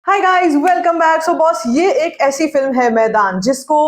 Hi guys, welcome back. So boss, ये एक ऐसी फिल्म है मैदान जिसको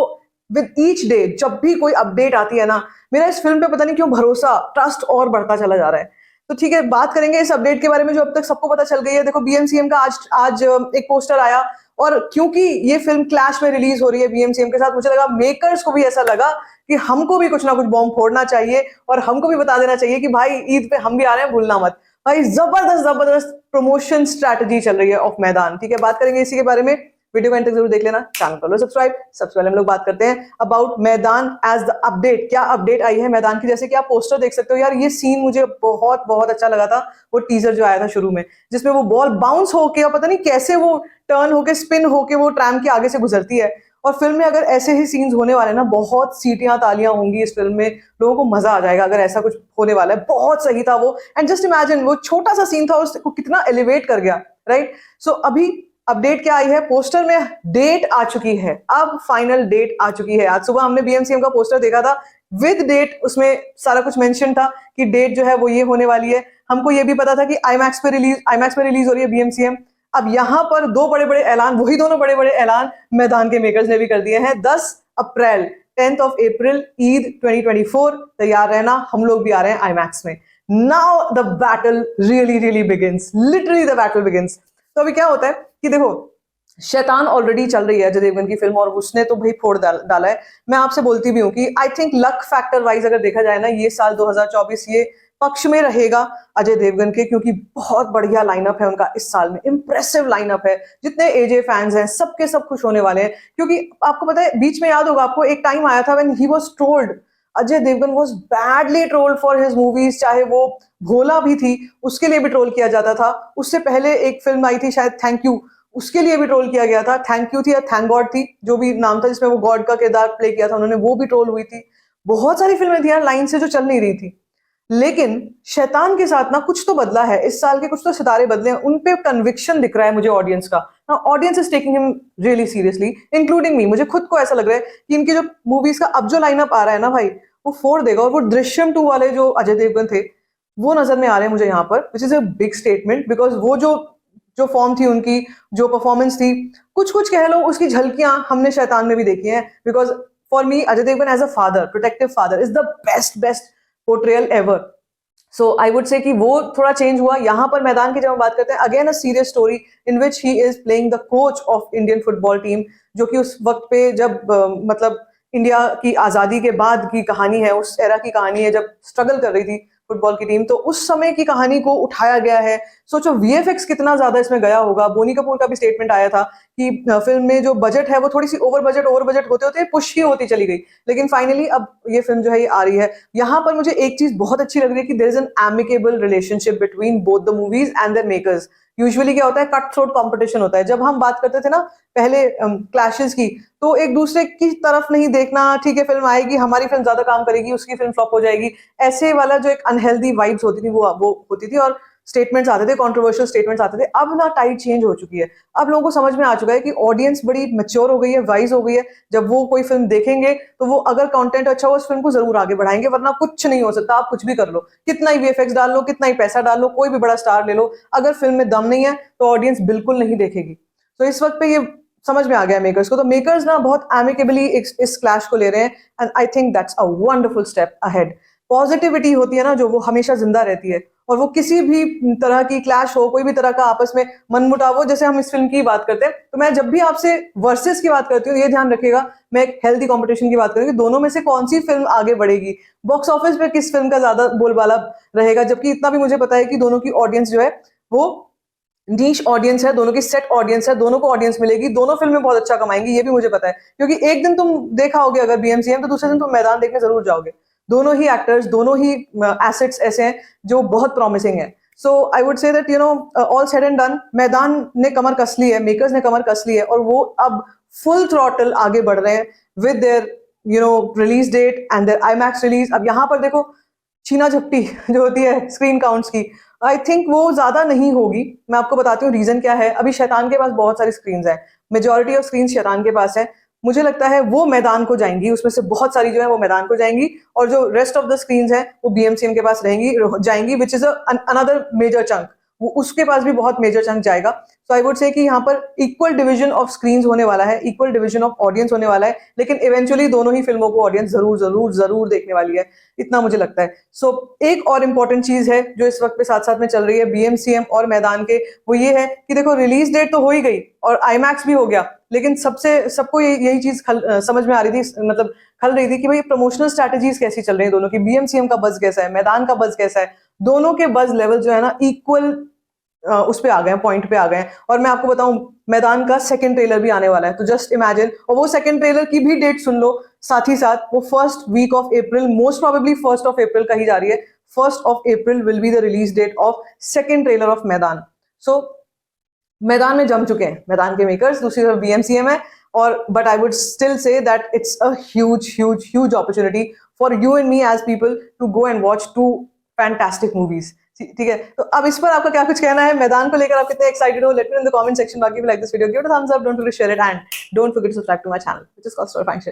विद ईच डे जब भी कोई अपडेट आती है ना, मेरा इस फिल्म पे पता नहीं क्यों भरोसा, ट्रस्ट और बढ़ता चला जा रहा है। तो ठीक है, बात करेंगे इस अपडेट के बारे में जो अब तक सबको पता चल गई है। देखो, बीएमसीएम का आज आज एक पोस्टर आया, और क्योंकि ये फिल्म क्लैश में रिलीज हो रही है बीएमसीएम के साथ, मुझे लगा मेकर्स को भी ऐसा लगा कि हमको भी कुछ ना कुछ बॉम्ब फोड़ना चाहिए और हमको भी बता देना चाहिए कि भाई ईद पे हम भी आ रहे हैं, भूलना मत। भाई जबरदस्त जबरदस्त प्रमोशन स्ट्रैटेजी चल रही है ऑफ मैदान। ठीक है, बात करेंगे इसी के बारे में। वीडियो को एंड तक जरूर देख लेना, चैनल कर लो सब्सक्राइब। सबसे पहले हम लोग बात करते हैं अबाउट मैदान एज द अपडेट। क्या अपडेट आई है मैदान की? जैसे कि आप पोस्टर देख सकते हो यार, ये सीन मुझे बहुत बहुत अच्छा लगा था। वो टीजर जो आया था शुरू में, जिसमें वो बॉल बाउंस होके और पता नहीं कैसे वो टर्न होके स्पिन होके वो ट्रैम के आगे से गुजरती है। और फिल्म में अगर ऐसे ही सीन्स होने वाले ना, बहुत सीटियां तालियां होंगी इस फिल्म में, लोगों को मजा आ जाएगा अगर ऐसा कुछ होने वाला है। बहुत सही था वो। एंड जस्ट इमेजिन, वो छोटा सा सीन था, उसको कितना एलिवेट कर गया, राइट? सो अभी अपडेट क्या आई है? पोस्टर में डेट आ चुकी है, अब फाइनल डेट आ चुकी है। आज सुबह हमने बीएमसीएम का पोस्टर देखा था विद डेट, उसमें सारा कुछ मेंशन था कि डेट जो है वो ये होने वाली है। हमको ये भी पता था कि आईमैक्स पे रिलीज हो रही है बीएमसीएम। अब यहाँ पर दो बड़े बड़े ऐलान, वही दोनों बड़े बड़े ऐलान मैदान के मेकर्स ने भी कर दिए हैं। 10 अप्रैल 10th of April, ईद 2024, तैयार रहना, हम लोग भी आ रहे हैं आईमैक्स में। Now the battle really really begins, literally the battle begins. तो अभी क्या होता है कि देखो, शैतान ऑलरेडी चल रही है अजय देवगन की फिल्म, और उसने तो भाई फोड़ डाला है। मैं आपसे बोलती भी हूँ कि I think luck factor wise अगर देखा जाए ना, ये साल 2024 ये पक्ष में रहेगा अजय देवगन के, क्योंकि बहुत बढ़िया लाइनअप है उनका इस साल में, इंप्रेसिव लाइनअप है। जितने एजे फैंस हैं सबके सब खुश होने वाले हैं, क्योंकि आपको पता है बीच में याद होगा आपको, एक टाइम आया था when he was trolled. Ajay Devgan was badly trolled for his movies, चाहे वो भोला भी थी उसके लिए भी ट्रोल किया जाता था। उससे पहले एक फिल्म आई थी शायद थैंक यू, उसके लिए भी ट्रोल किया गया था। थैंक यू थी या थैंक गॉड थी, जो भी नाम था, जिसमें वो गॉड का किरदार प्ले किया था उन्होंने, वो भी ट्रोल हुई थी। बहुत सारी फिल्में थी यार लाइन से जो चल नहीं रही थी। लेकिन शैतान के साथ ना कुछ तो बदला है इस साल के, कुछ तो सितारे बदले हैं, उन पे कन्विक्शन दिख रहा है मुझे ऑडियंस का। ना audience is taking him really seriously, including me. मुझे खुद को ऐसा लग रहा है कि इनकी जो मूवीज का अब जो लाइनअप आ रहा है ना भाई, वो फोड़ देगा। और वो दृश्यम 2 वाले जो अजय देवगन थे, वो नजर में आ रहे हैं मुझे यहाँ पर, which is a big statement. Because वो जो जो फॉर्म थी उनकी, जो परफॉर्मेंस थी, कुछ कुछ कह लो उसकी झलकियां हमने शैतान में भी देखी हैं। Because for me Ajay Devgan as a father, protective father, is the best portrayal ever. So I would say कि वो थोड़ा चेंज हुआ। यहाँ पर मैदान की जब हम बात करते हैं, again a serious story in which he is playing the coach of Indian football team, जो कि उस वक्त पे जब मतलब इंडिया की आजादी के बाद की कहानी है, उस एरा की कहानी है जब स्ट्रगल कर रही थी फुटबॉल की टीम, तो उस समय की कहानी को उठाया गया है। सोचो वीएफएक्स कितना ज्यादा इसमें गया होगा। बोनी कपूर का भी स्टेटमेंट आया था कि फिल्म में जो बजट है वो थोड़ी सी ओवर बजट होते होते पुश ही होती चली गई, लेकिन फाइनली अब ये फिल्म जो है ये आ रही है। यहाँ पर मुझे एक चीज बहुत अच्छी लग रही है कि there is an amicable relationship between both the movies and their makers. Usually क्या होता है, कट थ्रोट कॉम्पिटिशन होता है। जब हम बात करते थे ना पहले क्लैशेस की, तो एक दूसरे की तरफ नहीं देखना, ठीक है फिल्म आएगी, हमारी फिल्म ज्यादा काम करेगी, उसकी फिल्म फ्लॉप हो जाएगी, ऐसे वाला जो एक अनहेल्दी वाइब्स होती थी वो होती थी, और स्टेटमेंट्स आते थे, कंट्रोवर्शियल स्टेटमेंट्स आते थे। अब ना टाइड चेंज हो चुकी है। अब लोगों को समझ में आ चुका है कि ऑडियंस बड़ी मैच्योर हो गई है, वाइज हो गई है। जब वो कोई फिल्म देखेंगे तो वो अगर कंटेंट अच्छा हो, उस फिल्म को जरूर आगे बढ़ाएंगे, वरना कुछ नहीं हो सकता। आप कुछ भी कर लो, कितना ही वीएफएक्स डाल लो, कितना ही पैसा डाल लो, कोई भी बड़ा स्टार ले लो, अगर फिल्म में दम नहीं है तो ऑडियंस बिल्कुल नहीं देखेगी। तो इस वक्त पे ये समझ में आ गया मेकर्स को। तो मेकर्स ना बहुत एमिकेबली इस क्लैश को ले रहे हैं, and I think that's a wonderful step ahead. Positivity होती है ना जो, वो हमेशा जिंदा रहती है, और वो किसी भी तरह की क्लैश हो, कोई भी तरह का आपस में मनमुटाव हो, जैसे हम इस फिल्म की बात करते हैं, तो मैं जब भी आपसे वर्सेस की बात करती हूँ, ये ध्यान रखिएगा, मैं एक हेल्दी कंपटीशन की बात करूंगी, दोनों में से कौन सी फिल्म आगे बढ़ेगी, बॉक्स ऑफिस पे किस फिल्म का ज्यादा बोलबाला रहेगा। जबकि इतना भी मुझे पता है कि दोनों की ऑडियंस जो है वो नीश ऑडियंस है, दोनों की सेट ऑडियंस है, दोनों को ऑडियंस मिलेगी, दोनों फिल्में बहुत अच्छा कमाएंगी, ये भी मुझे पता है। क्योंकि एक दिन तुम देखा होगे अगर बीएमसीएम, तो दूसरे दिन तुम मैदान देखने जरूर जाओगे। दोनों ही एक्टर्स, दोनों ही एसेट्स ऐसे हैं जो बहुत प्रॉमिसिंग है। So I would say that all said and done, मैदान ने कमर कस ली है, मेकर्स ने कमर कस ली है, और वो अब फुल थ्रॉटल आगे बढ़ रहे हैं with their release date and their IMAX release. अब यहाँ पर देखो, छीना झपटी जो होती है स्क्रीन काउंट्स की, आई थिंक वो ज्यादा नहीं होगी। मैं आपको बताती हूँ रीजन क्या है। अभी शैतान के पास बहुत सारी स्क्रीन है, मेजोरिटी ऑफ स्क्रीन शैतान के पास है। मुझे लगता है वो मैदान को जाएंगी, उसमें से बहुत सारी जो है वो मैदान को जाएंगी, और जो रेस्ट ऑफ द स्क्रीन है वो बीएमसीएम के पास रहेंगी जाएंगी, which is another major chunk. उसके पास भी बहुत मेजर चंक जाएगा। सो आई वुड से कि यहाँ पर इक्वल डिवीजन ऑफ स्क्रीन्स होने वाला है, इक्वल डिवीजन ऑफ ऑडियंस होने वाला है, लेकिन इवेंचुअली दोनों ही फिल्मों को ऑडियंस जरूर जरूर जरूर देखने वाली है, इतना मुझे लगता है। सो एक और इम्पॉर्टेंट चीज है जो इस वक्त पे साथ साथ में चल रही है बीएमसीएम और मैदान के, वो ये है कि देखो रिलीज डेट तो हो ही गई और आईमैक्स भी हो गया, लेकिन सबको यही चीज समझ में आ रही थी, मतलब खल रही थी कि भाई प्रमोशनल स्ट्रैटेजीज कैसी चल रही है दोनों की, बीएमसीएम का बज कैसा है, मैदान का बज कैसा है, दोनों के बज लेवल जो है ना इक्वल उस पे आ गए हैं, पॉइंट पे आ गए हैं। और मैं आपको बताऊं मैदान का सेकंड ट्रेलर भी आने वाला है, तो जस्ट इमेजिन, और वो सेकंड ट्रेलर की भी डेट सुन लो साथ ही साथ, वो 1st week of April, most probably 1st of April कही जा रही है। 1st of April will be the release date of second trailer of Maidaan. So मैदान में जम चुके हैं मैदान के मेकर्स, दूसरी तरफ बीएमसीएम है, और but I would still say that it's a huge huge huge opportunity for you and me as people to go and watch 2 fantastic movies. ठीक है, तो अब इस पर आपका क्या कुछ कहना है, मैदान को लेकर आप कितने एक्साइटेड हो, let me in the comment section. बाकी like this video, give it a thumbs up, don't forget to share it and don't forget to subscribe to my channel which is cost for function.